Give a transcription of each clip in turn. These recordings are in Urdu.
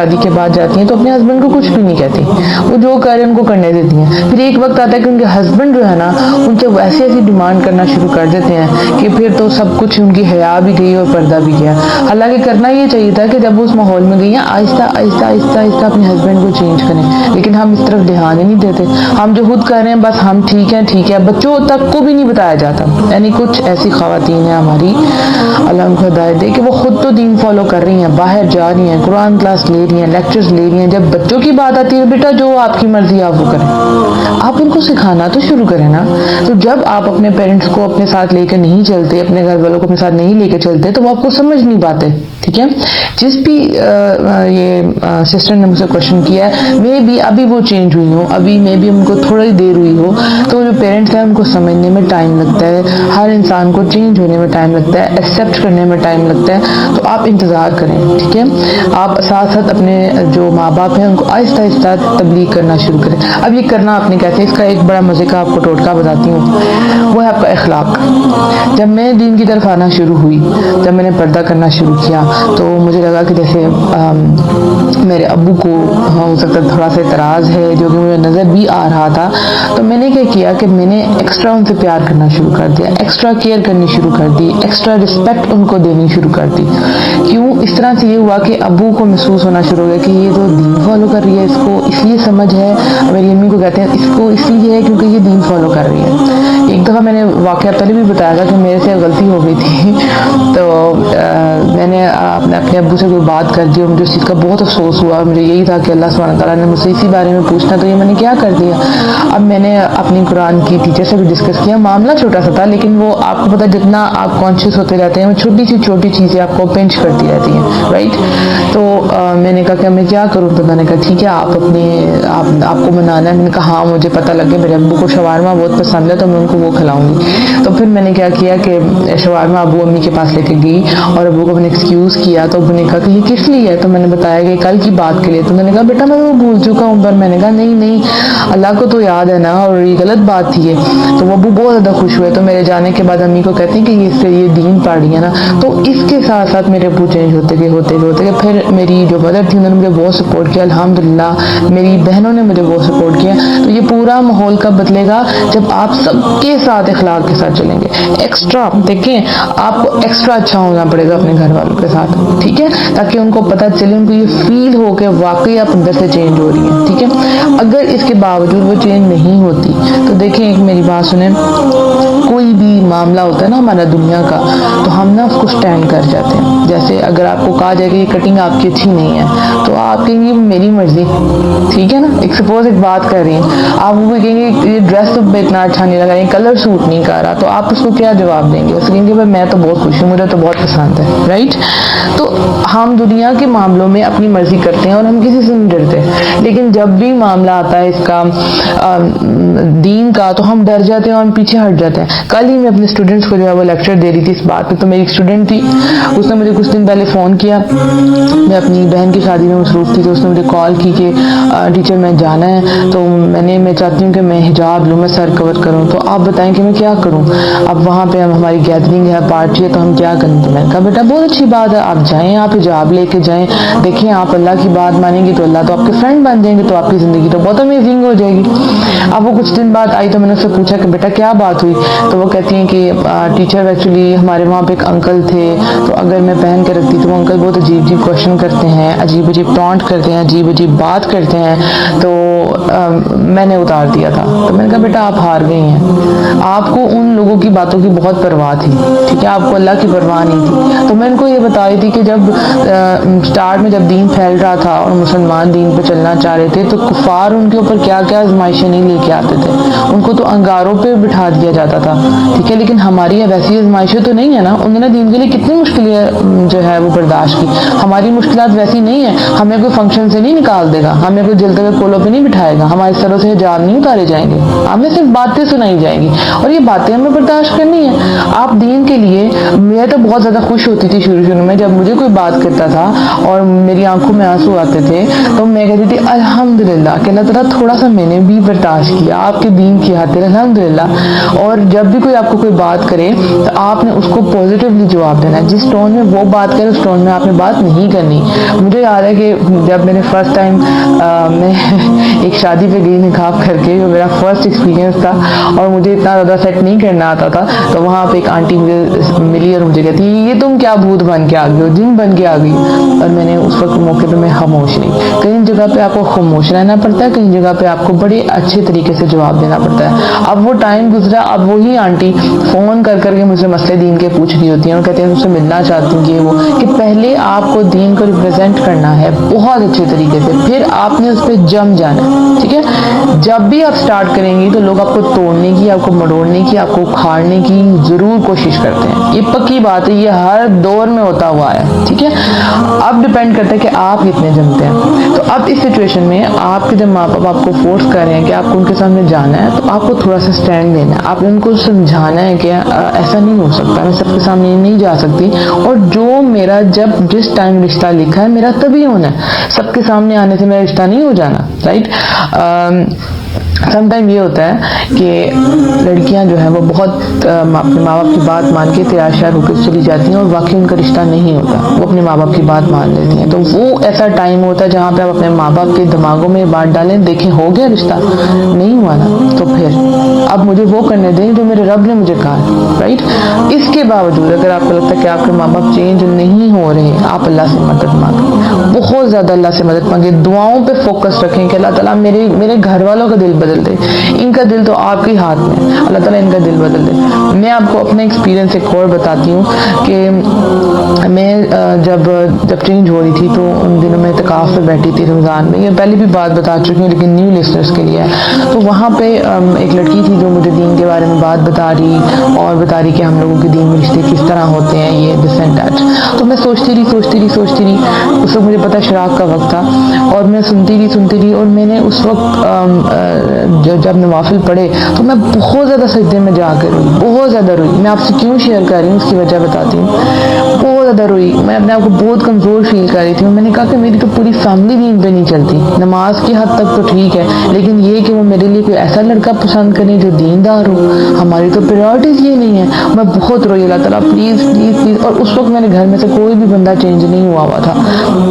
شادی کے بعد جاتی ہیں تو اپنے ہسبینڈ کو کچھ بھی نہیں کہتی, وہ جو کہہ رہے ہیں ان کو کرنے دیتی ہیں. پھر ایک وقت آتا ہے کہ ان کے ہسبینڈ جو ہے نا ان سے ایسی ایسی ڈیمانڈ کرنا شروع کر دیتے ہیں کہ پھر تو سب کچھ ان کی حیا بھی گئی اور پردہ بھی گیا. حالانکہ کرنا یہ چاہیے تھا کہ جب وہ اس ماحول میں گئی ہیں آہستہ آہستہ آہستہ آہستہ اپنے ہسبینڈ کو چینج کریں, لیکن ہم اس طرف دھیان ہی نہیں دیتے. ہم جو خود کر رہے ہیں بس ہم ٹھیک ہے, بچوں تک کو بھی نہیں بتایا جاتا. یعنی کچھ ایسی خواتین ہیں ہماری, اللہ ان کو ہدایت دے, کہ وہ خود تو دین فالو کر رہی ہیں, باہر جا رہی ہیں, قرآن کلاس لے رہی ہیں, لیکچرز لے رہی ہیں. جب بچوں کی بات آتی ہے بیٹا جو آپ کی مرضی آپ وہ کریں, آپ ان کو سکھانا تو شروع کریں نا. تو جب آپ اپنے پیرنٹس کو اپنے ساتھ لے کے نہیں چلتے, اپنے گھر والوں کو اپنے ساتھ نہیں لے کے چلتے, تو وہ آپ کو سمجھ نہیں پاتے. ٹھیک ہے, جس بھی یہ سسٹر نے مجھ سے کوشچن کیا ہے, میں بھی ابھی وہ چینج ہوئی ہوں, ابھی میں بھی ان کو تھوڑی دیر ہوئی ہو, تو جو پیرنٹس ہیں ان کو سمجھنے میں ٹائم لگتا ہے. ہر انسان کو چینج ہونے میں ٹائم لگتا ہے, ایکسیپٹ کرنے میں ٹائم لگتا ہے. تو آپ انتظار کریں. ٹھیک ہے, آپ ساتھ ساتھ اپنے جو ماں باپ ہیں ان کو آہستہ آہستہ تبلیغ کرنا شروع کریں. اب یہ کرنا آپ نے کہتے ہیں, اس کا ایک بڑا مزے کا آپ کو ٹوٹکا بتاتی ہوں, وہ ہے آپ کا اخلاق. جب میں دین کی طرف آنا شروع ہوئی, جب میں نے پردہ کرنا شروع کیا, تو مجھے لگا کہ جیسے میرے ابو کو ہو سکتا ہے تھوڑا سا اعتراض ہے, جو کہ مجھے نظر بھی آ رہا تھا. تو میں نے کیا کیا کہ میں نے ایکسٹرا ان سے پیار کرنا شروع کر دیا, ایکسٹرا کیئر کرنی شروع کر دی, ایکسٹرا رسپیکٹ ان کو دینی شروع کر دی. کیوں؟ اس طرح سے یہ ہوا کہ ابو کو محسوس ہونا شروع ہو گیا کہ یہ تو دین فالو کر رہی ہے, اس کو اس لیے سمجھ ہے. میری امی کو کہتے ہیں اس کو اس لیے ہے کیونکہ یہ دین فالو کر رہی ہے. ایک دفعہ میں نے واقعہ پہلے بھی بتایا تھا کہ میرے سے غلطی ہو گئی تھی, تو میں نے اپنے ابو سے کوئی بات کر دی اور مجھے اس چیز کا بہت افسوس ہوا. مجھے یہی تھا کہ اللہ سبحانہ تعالیٰ نے مجھ سے اسی بارے میں پوچھنا, تو یہ میں نے کیا کر دیا. اب میں نے اپنی قرآن کی ٹیچر سے بھی ڈسکس کیا, معاملہ چھوٹا سا تھا, لیکن وہ آپ کو پتہ جتنا آپ کانشیس ہوتے رہتے ہیں وہ چھوٹی سی چھوٹی چیزیں آپ کو پنچ کرتی رہتی ہیں, رائٹ. تو میں نے کہا کہ میں کیا کروں, تو میں نے کہا ٹھیک ہے آپ کو منانا ہے. میں نے کہا ہاں مجھے پتہ لگ گیا میرے ابو کو شاورما بہت پسند ہے تو میں ان کو وہ کھلاؤں گی. تو پھر میں نے کیا کیا کہ شاورما ابو امی کے پاس لے کے گئی اور ابو کو میں نے ایکسکیوز کیا. تو ابو نے کہا کہ یہ کس لیے ہے, تو میں نے بتایا کہ کل کی بات کے لیے. تو میں نے کہا بیٹا میں وہ بھول چکا ہوں, پر میں نے کہا نہیں اللہ کو تو یاد ہے نا, اور یہ غلط بات تھی. تو وہ ابو بہت زیادہ خوش ہوئے. تو میرے جانے کے بعد امی کو کہتے ہیں کہ یہ دین پڑھ رہی ہے نا. تو اس کے ساتھ ساتھ میرے ابو چینج ہوتے گئے. پھر میری جو مدر تھی انہوں نے مجھے بہت سپورٹ کیا, الحمدللہ. میری بہنوں نے مجھے بہت سپورٹ کیا. تو یہ پورا ماحول کب بدلے گا, جب آپ سب کے ساتھ اخلاق کے ساتھ چلیں گے. ایکسٹرا دیکھیں, آپ کو ایکسٹرا اچھا ہونا پڑے گا اپنے گھر والوں کے ساتھ, ٹھیک ہے, تاکہ ان کو پتہ چلے, ان کو یہ فیل ہو کہ واقعی آپ اندر سے چینج ہو رہی ہیں. ٹھیک ہے, اگر اس کے باوجود وہ چینج نہیں ہوتی تو دیکھیں, ایک میری بات سنیں, کوئی بھی معاملہ ہوتا ہے نا ہمارا دنیا کا, تو ہم نا اس کو سٹینڈ کر جاتے ہیں. جیسے اگر آپ کو کہا جائے کہ یہ کٹنگ آپ کی اچھی نہیں ہے, تو آپ کہیں گے میری مرضی. ٹھیک ہے نا, ایک سپوز ایک بات کر رہی ہیں, آپ وہ کہیں گے یہ ڈریس تو اتنا اچھا نہیں لگا, یہ کلر سوٹ نہیں کر رہا, تو آپ اس کو کیا جواب دیں گے؟ اس کہیں گے بھائی میں تو بہت خوش ہوں, مجھے تو بہت پسند ہے, رائٹ. تو ہم دنیا کے معاملوں میں اپنی مرضی کرتے ہیں اور ہم کسی سے نہیں ڈرتے, لیکن جب بھی معاملہ آتا ہے اس کا دین کا, تو ہم ڈر جاتے ہیں اور ہم پیچھے ہٹ جاتے ہیں. کل ہی میں اپنے اسٹوڈنٹس کو جو ہے وہ لیکچر دے رہی تھی اس بات پہ. تو میری ایک اسٹوڈنٹ تھی, اس نے مجھے کچھ دن پہلے فون کیا, میں اپنی بہن کی شادی میں مصروف تھی, تو اس نے مجھے کال کی کہ ٹیچر میں جانا ہے, تو میں چاہتی ہوں کہ میں حجاب لوں, میں سر کور کروں, تو آپ بتائیں کہ میں کیا کروں. اب وہاں پہ ہماری گیدرنگ ہے, پارٹی ہے, تو ہم کیا کریں. تو میں نے کہا بیٹا بہت اچھی بات ہے, آپ جائیں, آپ حجاب لے کے جائیں, دیکھیں آپ اللہ کی بات مانیں گے تو اللہ تو آپ کے فرینڈ بن جائیں گے, تو آپ کی زندگی تو بہت امیزنگ ہو جائے گی. اب وہ کچھ دن بعد آئی, تو میں نے اس سے پوچھا کہ بیٹا کیا بات ہوئی. تو وہ کہتی ہیں کہ ٹیچر ایکچولی ہمارے وہاں پہ ایک انکل تھے, تو اگر میں پہن کے رکھتی تو وہ انکل بہت عجیب کویشچن کرتے ہیں, عجیب ٹانٹ کرتے ہیں, عجیب بات کرتے ہیں, تو میں نے اتار دیا تھا. تو میں نے کہا بیٹا آپ ہار گئی ہیں, آپ کو ان لوگوں کی باتوں کی بہت پرواہ تھی, ٹھیک ہے, آپ کو اللہ کی پرواہ نہیں تھی. تو میں ان کو یہ بتا رہی تھی کہ جب اسٹارٹ میں جب دین پھیل رہا تھا اور مسلمان دین پہ چلنا چاہ رہے تھے, تو کفار ان کے اوپر کیا کیا آزمائشیں نہیں لے کے آتے تھے, ان کو تو انگاروں پہ بٹھا دیا جاتا تھا, ٹھیک ہے, لیکن ہماری ویسی آزمائشیں تو نہیں ہے نا. انہوں نے دین کے لیے کتنی مشکلیں جو ہے وہ برداشت کی, ہماری مشکلات ویسی نہیں ہیں. ہمیں کوئی فنکشن سے نہیں نکال دے گا, ہمیں کوئی جلتے ہوئے پولوں پہ نہیں بٹھائے گا, ہمارے سروں سے حجاب نہیں اتارے جائیں گے, ہمیں صرف باتیں سنائی جائیں گی, اور یہ باتیں ہمیں برداشت کرنی ہے. آپ دین کے لیے, میں تو بہت زیادہ خوش ہوتی تھی شروع میں, جب مجھے کوئی بات کرتا تھا اور میری آنکھوں میں آنسو آتے تھے, تو میں کہتی تھی الحمدللہ کہ اللہ تعالیٰ تھوڑا سا میں نے بھی برداشت کیا آپ کے دین کی خاطر, الحمدللہ. اور جب بھی کوئی آپ کو کوئی بات کرے تو آپ نے اس کو پازیٹیولی جواب دینا ہے. جس ٹون میں وہ بات کرے اس ٹون میں آپ نے بات نہیں کرنی. مجھے یاد ہے کہ جب میں نے فرسٹ ٹائم میں ایک شادی پہ گئی نقاب کر کے، جو میرا فرسٹ ایکسپیرینس تھا اور مجھے اتنا زیادہ سیٹ نہیں کرنا آتا تھا، تو وہاں پہ ایک آنٹی مجھے ملی اور مجھے کہتی یہ تم کیا بھوت بن کے آ گئی ہو، جن بن کے آ گئی. اور میں نے اس وقت موقع پہ میں خاموش رہی. کئی جگہ پہ آپ کو خاموش رہنا پڑتا ہے، کئی جگہ پہ آپ کو بڑے اچھے طریقے سے جواب دینا پڑتا ہے. اب وہ ٹائم گزرا، اب وہی آنٹی فون کر کے مجھ سے مسئلے دین کے پوچھ رہی ہوتی ہیں اور کہتے ہیں مجھ سے ملنا چاہتی ہوں کہ وہ، کہ پہلے آپ کو دین کو ریپرزینٹ کرنا ہے بہت اچھے طریقے سے، پھر آپ نے اس پہ جم جانا ہے. ٹھیک ہے، جب بھی آپ سٹارٹ کریں گی تو لوگ آپ کو توڑنے کی، آپ کو مڑوڑنے کی، آپ کو اکھاڑنے کی ضرور کوشش کرتے ہیں. یہ پکی بات ہے، یہ ہر دور میں ہوتا ہوا ہے. ٹھیک ہے، اب ڈیپینڈ کرتا ہے کہ آپ کتنے جمتے ہیں. تو اب اس سچویشن میں آپ کے جب ماں باپ آپ کو فورس کر رہے ہیں کہ آپ کو ان کے سامنے جانا ہے، تو آپ کو تھوڑا سا اسٹینڈ لینا ہے. آپ ان کو سمجھانا ہے کہ ایسا نہیں ہو سکتا، میں سب کے سامنے نہیں جا سکتی، اور جو میرا جس ٹائم رشتہ لکھا ہے میرا تبھی ہونا ہے، سب کے سامنے آنے سے میرا رشتہ نہیں ہو جانا. رائٹ. سم ٹائم یہ ہوتا ہے کہ لڑکیاں جو ہیں وہ بہت اپنے ماں باپ کی بات مان کے تیار شیار ہو کے چلی جاتی ہیں، اور واقعی ان کا رشتہ نہیں ہوتا، وہ اپنے ماں باپ کی بات مان لیتی ہیں. تو وہ ایسا ٹائم ہوتا ہے جہاں پہ آپ اپنے ماں باپ کے دماغوں میں بات ڈالیں، دیکھیں ہو گیا رشتہ نہیں ہوا نا، تو پھر اب مجھے وہ کرنے دیں جو میرے رب نے مجھے کہا. رائٹ. اس کے باوجود اگر آپ کو لگتا ہے کہ آپ کے ماں باپ چینج نہیں ہو رہے، آپ اللہ سے مدد مانگیں، بہت زیادہ اللہ سے مدد مانگیں، دعاؤں پہ فوکس رکھیں کہ اللہ تعالیٰ میرے گھر والوں کا دل بدل دے. ان کا دل تو آپ کے ہاتھ میں ہے، اللہ تعالیٰ ان کا دل بدل دے. میں آپ کو اپنا ایکسپیرینس ایک اور بتاتی ہوں کہ میں جب چینج ہو رہی تھی تو ان دنوں میں اعتکاف پہ بیٹھی تھی رمضان میں. یہ پہلے بھی بات بتا چکی ہوں لیکن نیو لسنرز کے لیے. تو وہاں پہ ایک لڑکی تھی جو مجھے دین کے بارے میں بات بتا رہی اور بتا رہی کہ ہم لوگوں کے دین میں رشتے کس طرح ہوتے ہیں، یہ دس اینڈ دیٹ. تو میں سوچتی رہی. اس وقت مجھے پتا شراق کا وقت تھا اور میں سنتی رہی. اور میں نے اس وقت جب نوافل پڑھے تو میں بہت زیادہ سجدے میں جا کر روئی، بہت زیادہ روئی. میں آپ سے کیوں شیئر کر رہی ہوں، اس کی وجہ بتاتی ہوں. بہت زیادہ روئی، میں اپنے آپ کو بہت کمزور فیل کر رہی تھی. میں نے کہا کہ میری تو پوری فیملی دین پہ نہیں چلتی، نماز کی حد تک تو ٹھیک ہے، لیکن یہ کہ وہ میرے لیے کوئی ایسا لڑکا پسند کریں جو دیندار ہو، ہماری تو پریورٹیز یہ نہیں ہے. میں بہت روئی، اللہ تعالیٰ پلیز پلیز پلیز. اور اس وقت میرے گھر میں سے کوئی بھی بندہ چینج نہیں ہوا تھا.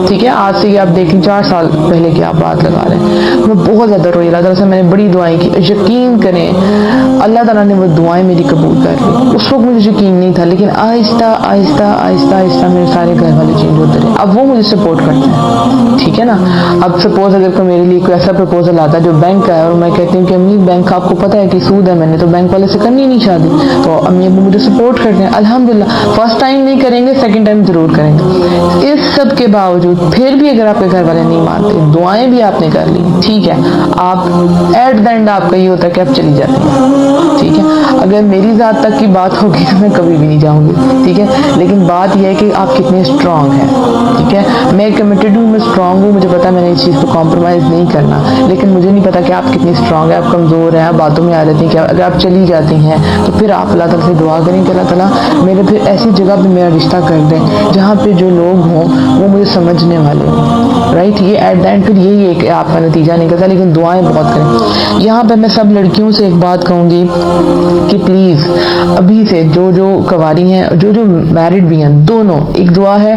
ٹھیک ہے، آج سے یہ آپ دیکھیں 4 سال پہلے کی آپ بات لگا رہے ہیں. میں بہت زیادہ روئی، اللہ تعالیٰ سے میں نے بڑی دعائیں کی. یقین کریں اللہ تعالیٰ نے وہ دعائیں میری قبول کر لی. اس وقت مجھے یقین نہیں تھا، لیکن آہستہ آہستہ آہستہ آہستہ میرے سارے گھر والے چینج ہوتے رہے. اب وہ مجھے سپورٹ کرتے ہیں. ٹھیک ہے نا. اب سپوز اگر کوئی میرے لیے کوئی ایسا پرپوزل آتا ہے جو بینک کا ہے، اور میں کہتی ہوں کہ امی بینک آپ کو پتہ ہے کہ سود ہے، میں نے تو بینک والے سے کرنی نہیں شادی، تو امی ابو مجھے سپورٹ کرتے ہیں. الحمدللہ. فرسٹ ٹائم نہیں کریں گے، سیکنڈ ٹائم ضرور کریں گے. اس سب کے باوجود پھر بھی اگر آپ کے گھر والے نہیں مانتے، دعائیں بھی آپ نے کر لی، ٹھیک ہے، آپ ایٹ دا اینڈ آپ کا یہ ہوتا ہے کہ آپ چلی جاتی ہیں. ٹھیک ہے. اگر میری ذات تک کی بات ہوگی تو میں کبھی بھی نہیں جاؤں گی. ٹھیک ہے. لیکن بات یہ ہے کہ آپ کتنے اسٹرانگ ہیں. ٹھیک ہے. میں کمیٹڈ ہوں، میں اسٹرانگ ہوں، مجھے پتا میں نے اس چیز کو کمپرومائز نہیں کرنا، لیکن مجھے نہیں پتا کہ آپ کتنی اسٹرانگ ہیں، آپ کمزور ہیں، آپ باتوں میں آ جاتی ہیں کہ اگر آپ چلی جاتی ہیں تو پھر آپ اللہ تعالیٰ سے دعا کریں کہ اللہ تعالیٰ میرے پھر ایسی جگہ پہ میرا رشتہ کر دیں جہاں پہ جو لوگ ہوں وہ مجھے سمجھنے والے ہوں. رائٹ. یہ ایٹ دا اینڈ پھر یہی ہے کہ آپ کا نتیجہ نکلتا ہے، لیکن دعائیں بہت کریں. یہاں پہ میں سب لڑکیوں سے ایک بات کہوں گی کہ پلیز ابھی سے جو کواری ہیں، جو میرڈ بھی ہیں، دونوں ایک دعا ہے،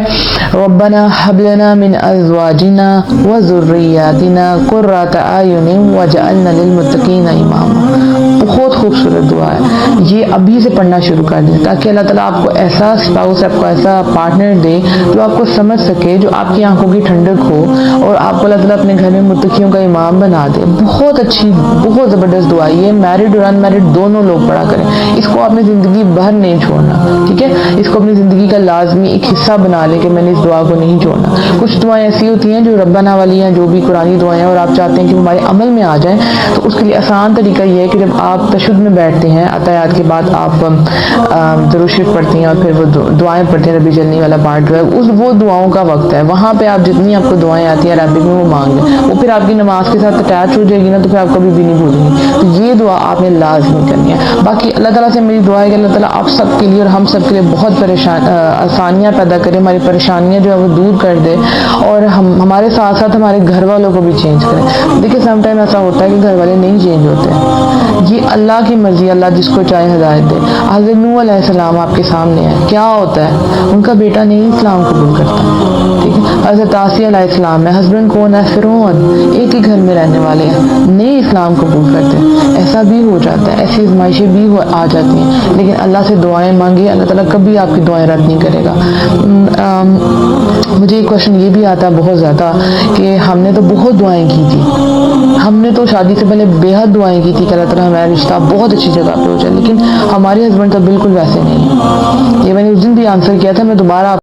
ربنا حب لنا من ازواجنا وذریاتنا قرۃ اعین واجعلنا للمتقین اماما. بہت خوبصورت دعا ہے. یہ ابھی سے پڑھنا شروع کر دیں تاکہ اللہ تعالیٰ آپ کو ایسا اسپاؤس، آپ کو ایسا پارٹنر دے جو آپ کو سمجھ سکے، جو آپ کی آنکھوں کی ٹھنڈک ہو، اور آپ کو اللہ تعالیٰ اپنے گھر میں متقیوں کا امام بنا دے. بہت اچھی، بہت زبردست دعا. یہ میرڈ اور ان میرڈ دونوں لوگ پڑھا کریں. اس کو اپنی زندگی بھر نہیں چھوڑنا. ٹھیک ہے. اس کو اپنی زندگی کا لازمی ایک حصہ بنا لیں کہ میں نے اس دعا کو نہیں چھوڑنا. کچھ دعائیں ایسی ہوتی ہیں جو ربنا والی ہیں، جو بھی قرآنی دعائیں ہیں، اور آپ چاہتے ہیں کہ ہمارے عمل میں آ جائیں، تو اس کے لیے آسان طریقہ یہ ہے کہ جب آپ تشہد میں بیٹھتے ہیں، اتحیات کے بعد آپ درود شریف پڑھتی ہیں اور پھر وہ دعائیں پڑھتے ہیں. ربی جلنی والا پارٹ جو ہے وہ دعاؤں کا وقت ہے. وہاں پہ آپ جتنی آپ کو دعائیں آتی ہیں عربک میں وہ مانگ لیں. وہ پھر آپ کی نماز کے ساتھ اٹیچ ہو جائے گی نا، تو پھر آپ کبھی بھی نہیں بھولیں گی. تو یہ دعا آپ نے لازمی کرنی ہے. باقی اللہ تعالیٰ سے میری دعا ہے کہ اللہ تعالیٰ آپ سب کے لیے اور ہم سب کے لیے بہت آسانیاں پیدا کرے، ہماری پریشانیاں جو ہے وہ دور کر دے، اور ہمارے ساتھ ساتھ ہمارے گھر والوں کو بھی چینج کرے۔ دیکھیے سم ٹائم ایسا ہوتا ہے کہ گھر والے نہیں چینج ہوتے، یہ اللہ کی مرضی، اللہ جس کو چاہے ہدایت دے۔ حضرت نوح علیہ السلام آپ کے سامنے ہے، کیا ہوتا ہے، ان کا بیٹا نہیں اسلام قبول کرتا، ٹھیک ہے۔ حضرت آسیہ علیہ السلام ہے، ہسبینڈ کون ہے، فرعون، ایک ہی گھر میں رہنے والے ہیں، نہیں اسلام قبول کرتے۔ ایسا بھی ہو جاتا ہے، ایسی آزمائشیں بھی آ جاتی ہیں، لیکن اللہ سے دعائیں مانگیے، اللہ تعالیٰ کبھی آپ کی دعائیں رد نہیں کرے گا۔ مجھے ایک کوشچن یہ بھی آتا ہے بہت زیادہ کہ ہم نے تو بہت دعائیں کی تھی، ہم نے تو شادی سے پہلے بے حد دعائیں کی تھی کہ اللہ تعالیٰ ہمارا رشتہ بہت اچھی جگہ پہ ہو جائے، لیکن ہمارے ہسبینڈ تو بالکل ویسے نہیں ہیں۔ یہ میں نے اس دن بھی آنسر کیا تھا، میں دوبارہ